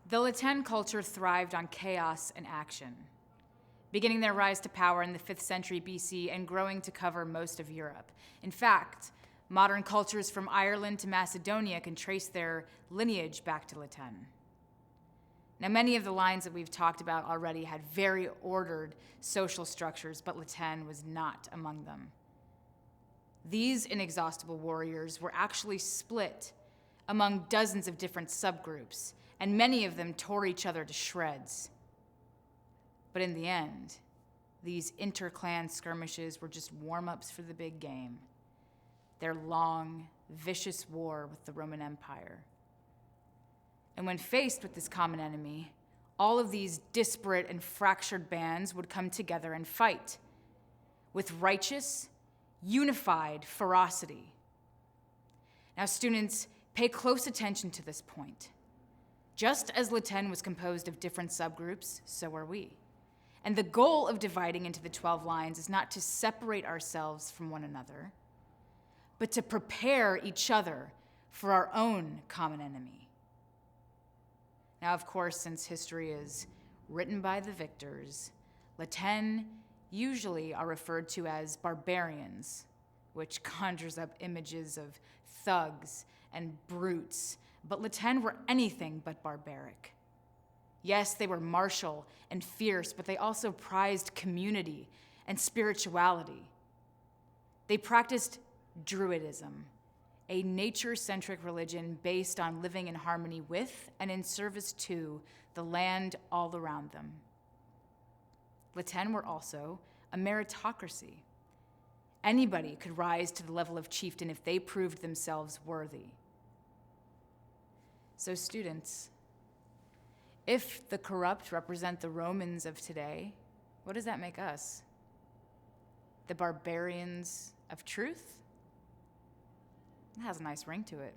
The Latin culture thrived on chaos and action, beginning their rise to power in the 5th century BC and growing to cover most of Europe. In fact, modern cultures from Ireland to Macedonia can trace their lineage back to Latin. Now, many of the lines that we've talked about already had very ordered social structures, but Latin was not among them. These inexhaustible warriors were actually split among dozens of different subgroups, and many of them tore each other to shreds. But in the end, these inter-clan skirmishes were just warm-ups for the big game, their long, vicious war with the Roman Empire. And when faced with this common enemy, all of these disparate and fractured bands would come together and fight with righteous, unified ferocity. Now, students, pay close attention to this point. Just as Latin was composed of different subgroups, so are we. And the goal of dividing into the 12 lines is not to separate ourselves from one another, but to prepare each other for our own common enemy. Now, of course, since history is written by the victors, Latin usually are referred to as barbarians, which conjures up images of thugs and brutes, but Latin were anything but barbaric. Yes, they were martial and fierce, but they also prized community and spirituality. They practiced Druidism, a nature-centric religion based on living in harmony with and in service to the land all around them. Latin were also a meritocracy. Anybody could rise to the level of chieftain if they proved themselves worthy. So students, if the corrupt represent the Romans of today, what does that make us? The barbarians of truth? It has a nice ring to it.